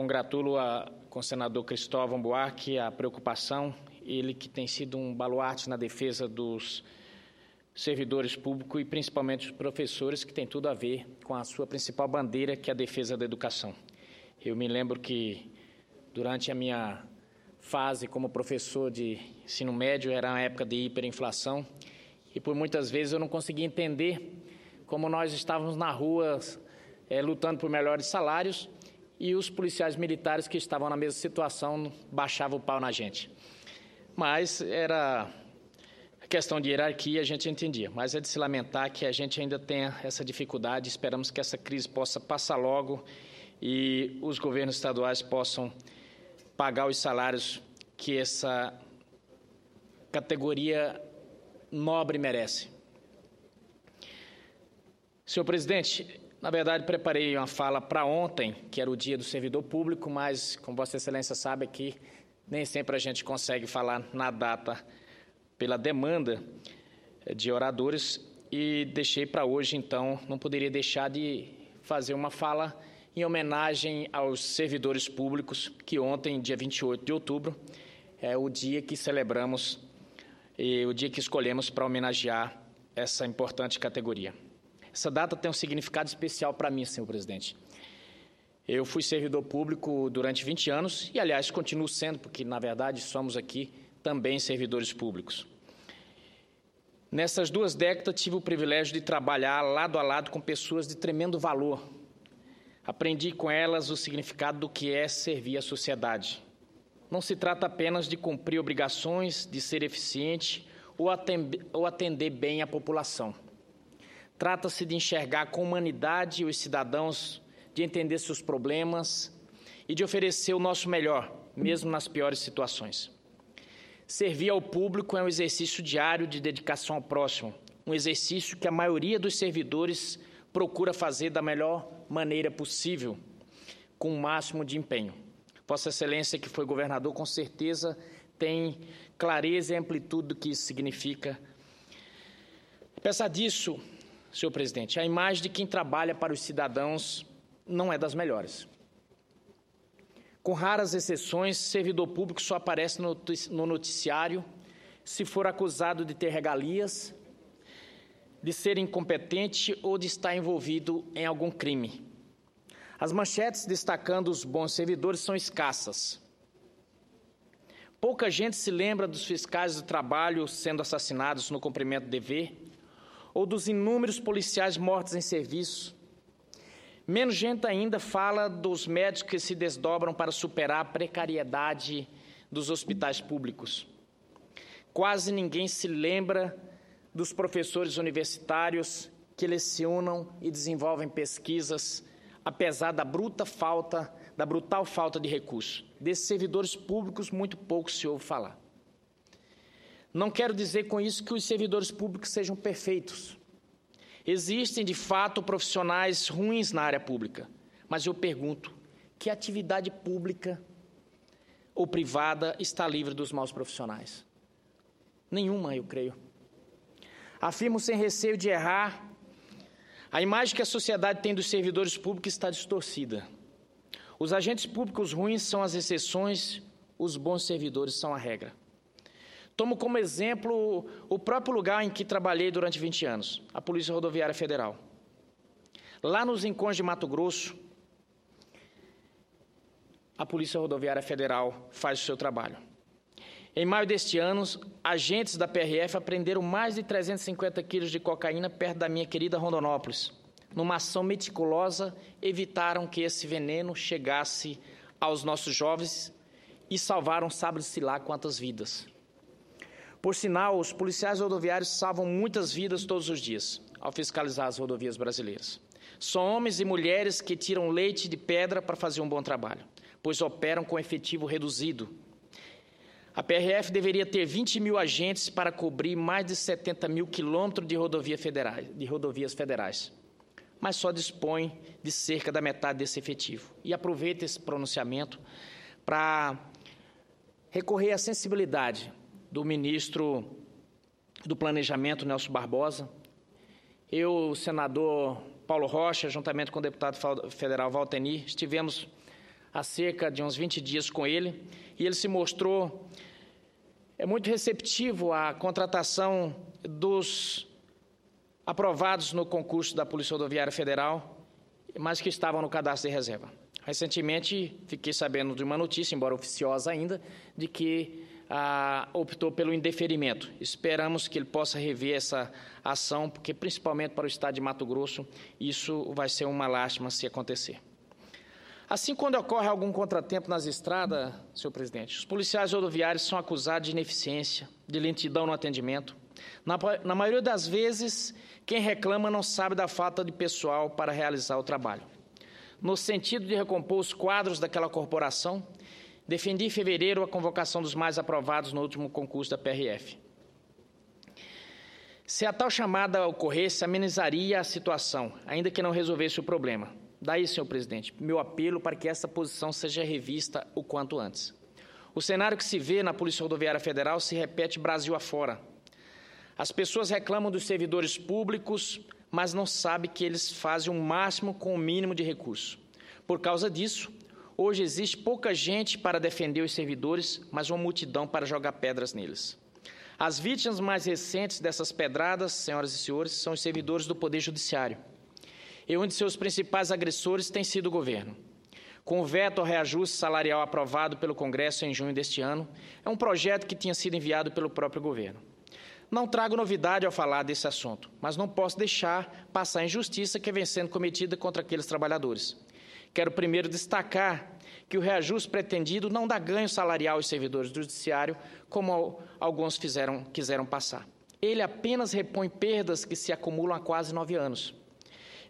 Congratulo com o senador Cristóvão Buarque a preocupação, ele que tem sido um baluarte na defesa dos servidores públicos e principalmente os professores, que tem tudo a ver com a sua principal bandeira, que é a defesa da educação. Eu me lembro que durante a minha fase como professor de ensino médio, era uma época de hiperinflação, e por muitas vezes eu não conseguia entender como nós estávamos na rua lutando por melhores salários e os policiais militares que estavam na mesma situação baixavam o pau na gente. Mas era questão de hierarquia, a gente entendia. Mas é de se lamentar que a gente ainda tenha essa dificuldade. Esperamos que essa crise possa passar logo e os governos estaduais possam pagar os salários que essa categoria nobre merece. Senhor presidente, na verdade, preparei uma fala para ontem, que era o dia do servidor público, mas, como Vossa Excelência sabe aqui, nem sempre a gente consegue falar na data pela demanda de oradores, e deixei para hoje, então, não poderia deixar de fazer uma fala em homenagem aos servidores públicos, que ontem, dia 28 de outubro, é o dia que celebramos e o dia que escolhemos para homenagear essa importante categoria. Essa data tem um significado especial para mim, senhor presidente. Eu fui servidor público durante 20 anos e, aliás, continuo sendo, porque, na verdade, somos aqui também servidores públicos. Nessas 2 décadas, tive o privilégio de trabalhar lado a lado com pessoas de tremendo valor. Aprendi com elas o significado do que é servir a sociedade. Não se trata apenas de cumprir obrigações, de ser eficiente ou atender bem a população. Trata-se de enxergar com humanidade os cidadãos, de entender seus problemas e de oferecer o nosso melhor, mesmo nas piores situações. Servir ao público é um exercício diário de dedicação ao próximo, um exercício que a maioria dos servidores procura fazer da melhor maneira possível, com o máximo de empenho. Vossa Excelência, que foi governador, com certeza tem clareza e amplitude do que isso significa. Apesar disso, senhor presidente, a imagem de quem trabalha para os cidadãos não é das melhores. Com raras exceções, servidor público só aparece no noticiário se for acusado de ter regalias, de ser incompetente ou de estar envolvido em algum crime. As manchetes destacando os bons servidores são escassas. Pouca gente se lembra dos fiscais do trabalho sendo assassinados no cumprimento do dever, ou dos inúmeros policiais mortos em serviço. Menos gente ainda fala dos médicos que se desdobram para superar a precariedade dos hospitais públicos. Quase ninguém se lembra dos professores universitários que lecionam e desenvolvem pesquisas, apesar da brutal falta de recursos. Desses servidores públicos, muito pouco se ouve falar. Não quero dizer com isso que os servidores públicos sejam perfeitos. Existem, de fato, profissionais ruins na área pública, mas eu pergunto, que atividade pública ou privada está livre dos maus profissionais? Nenhuma, eu creio. Afirmo sem receio de errar, a imagem que a sociedade tem dos servidores públicos está distorcida. Os agentes públicos ruins são as exceções, os bons servidores são a regra. Tomo como exemplo o próprio lugar em que trabalhei durante 20 anos, a Polícia Rodoviária Federal. Lá nos Rincões de Mato Grosso, a Polícia Rodoviária Federal faz o seu trabalho. Em maio deste ano, agentes da PRF apreenderam mais de 350 quilos de cocaína perto da minha querida Rondonópolis. Numa ação meticulosa, evitaram que esse veneno chegasse aos nossos jovens e salvaram, sabe-se lá quantas vidas. Por sinal, os policiais rodoviários salvam muitas vidas todos os dias, ao fiscalizar as rodovias brasileiras. São homens e mulheres que tiram leite de pedra para fazer um bom trabalho, pois operam com efetivo reduzido. A PRF deveria ter 20 mil agentes para cobrir mais de 70 mil quilômetros de rodovias federais, mas só dispõe de cerca da metade desse efetivo. E aproveito esse pronunciamento para recorrer à sensibilidade do ministro do Planejamento, Nelson Barbosa. Eu, o senador Paulo Rocha, juntamente com o deputado federal Valteni, estivemos há cerca de uns 20 dias com ele, e ele se mostrou muito receptivo à contratação dos aprovados no concurso da Polícia Rodoviária Federal, mas que estavam no cadastro de reserva. Recentemente, fiquei sabendo de uma notícia, embora oficiosa ainda, de que optou pelo indeferimento. Esperamos que ele possa rever essa ação, porque, principalmente para o estado de Mato Grosso, isso vai ser uma lástima se acontecer. Assim, quando ocorre algum contratempo nas estradas, senhor presidente, os policiais rodoviários são acusados de ineficiência, de lentidão no atendimento. Na maioria das vezes, quem reclama não sabe da falta de pessoal para realizar o trabalho. No sentido de recompor os quadros daquela corporação, defendi em fevereiro a convocação dos mais aprovados no último concurso da PRF. Se a tal chamada ocorresse, amenizaria a situação, ainda que não resolvesse o problema. Daí, senhor presidente, meu apelo para que essa posição seja revista o quanto antes. O cenário que se vê na Polícia Rodoviária Federal se repete Brasil afora. As pessoas reclamam dos servidores públicos, mas não sabem que eles fazem o máximo com o mínimo de recurso. Por causa disso, hoje existe pouca gente para defender os servidores, mas uma multidão para jogar pedras neles. As vítimas mais recentes dessas pedradas, senhoras e senhores, são os servidores do Poder Judiciário. E um de seus principais agressores tem sido o governo. Com o veto ao reajuste salarial aprovado pelo Congresso em junho deste ano, é um projeto que tinha sido enviado pelo próprio governo. Não trago novidade ao falar desse assunto, mas não posso deixar passar a injustiça que vem sendo cometida contra aqueles trabalhadores. Quero primeiro destacar que o reajuste pretendido não dá ganho salarial aos servidores do Judiciário, como alguns quiseram passar. Ele apenas repõe perdas que se acumulam há quase 9 anos.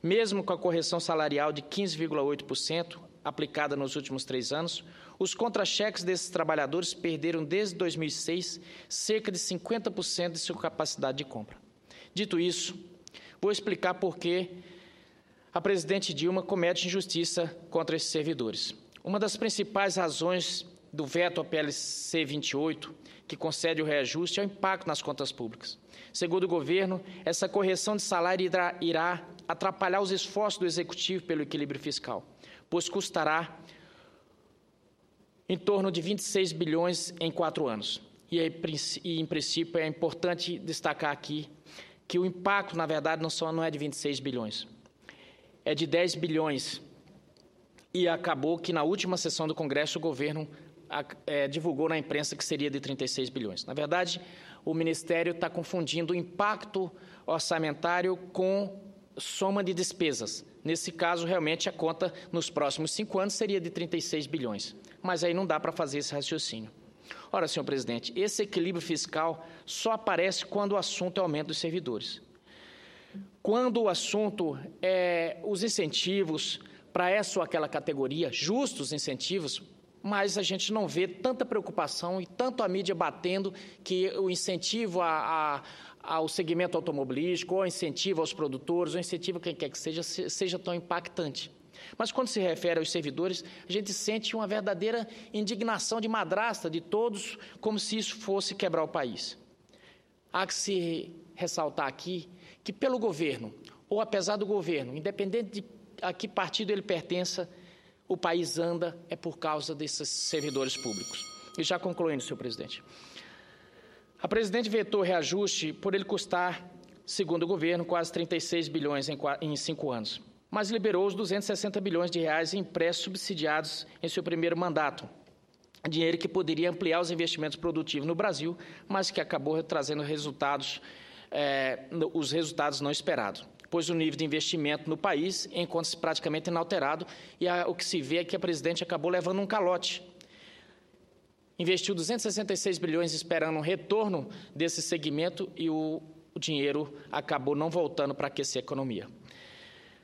Mesmo com a correção salarial de 15,8%, aplicada nos últimos 3 anos, os contra-cheques desses trabalhadores perderam desde 2006 cerca de 50% de sua capacidade de compra. Dito isso, vou explicar por que a presidente Dilma comete injustiça contra esses servidores. Uma das principais razões do veto ao PLC 28, que concede o reajuste, é o impacto nas contas públicas. Segundo o governo, essa correção de salário irá atrapalhar os esforços do Executivo pelo equilíbrio fiscal, pois custará em torno de 26 bilhões em 4 anos. E, em princípio, é importante destacar aqui que o impacto, na verdade, não é de 26 bilhões, é de 10 bilhões. E acabou que, na última sessão do Congresso, o governo divulgou na imprensa que seria de 36 bilhões. Na verdade, o Ministério está confundindo o impacto orçamentário com soma de despesas. Nesse caso, realmente, a conta nos próximos 5 anos seria de 36 bilhões. Mas aí não dá para fazer esse raciocínio. Ora, senhor presidente, esse equilíbrio fiscal só aparece quando o assunto é o aumento dos servidores. Quando o assunto é os incentivos para essa ou aquela categoria, justos incentivos, mas a gente não vê tanta preocupação e tanto a mídia batendo que o incentivo ao segmento automobilístico, ou incentivo aos produtores, ou incentivo a quem quer que seja tão impactante. Mas quando se refere aos servidores, a gente sente uma verdadeira indignação de madrasta de todos, como se isso fosse quebrar o país. Há que se ressaltar aqui que pelo governo, ou apesar do governo, independente de a que partido ele pertença, o país anda é por causa desses servidores públicos. E já concluindo, senhor presidente. A presidente vetou o reajuste por ele custar, segundo o governo, quase 36 bilhões em 5 anos, mas liberou os 260 bilhões de reais em empréstimos subsidiados em seu primeiro mandato, dinheiro que poderia ampliar os investimentos produtivos no Brasil, mas que acabou trazendo os resultados não esperados, pois o nível de investimento no país encontra-se praticamente inalterado e o que se vê é que a presidente acabou levando um calote. Investiu 266 bilhões esperando um retorno desse segmento e o dinheiro acabou não voltando para aquecer a economia.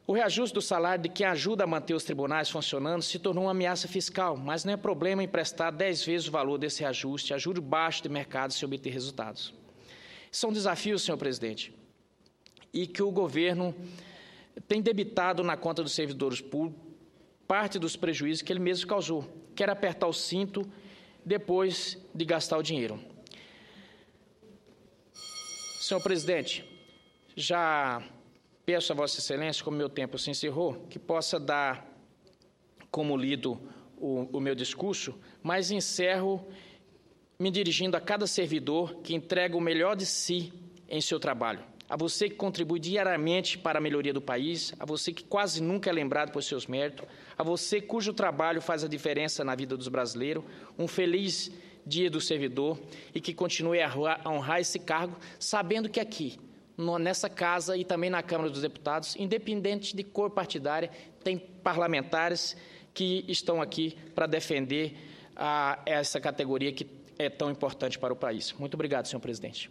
O reajuste do salário de quem ajuda a manter os tribunais funcionando se tornou uma ameaça fiscal, mas não é problema emprestar 10 vezes o valor desse reajuste a juros baixos de mercado se obter resultados. São desafios, senhor presidente, e que o governo tem debitado na conta dos servidores públicos parte dos prejuízos que ele mesmo causou. Quer apertar o cinto depois de gastar o dinheiro. Senhor presidente, já peço a Vossa Excelência, como meu tempo se encerrou, que possa dar como lido o meu discurso, mas encerro me dirigindo a cada servidor que entrega o melhor de si em seu trabalho. A você que contribui diariamente para a melhoria do país, a você que quase nunca é lembrado por seus méritos, a você cujo trabalho faz a diferença na vida dos brasileiros, um feliz Dia do Servidor e que continue a honrar esse cargo, sabendo que aqui, nessa casa e também na Câmara dos Deputados, independente de cor partidária, tem parlamentares que estão aqui para defender essa categoria que é tão importante para o país. Muito obrigado, senhor presidente.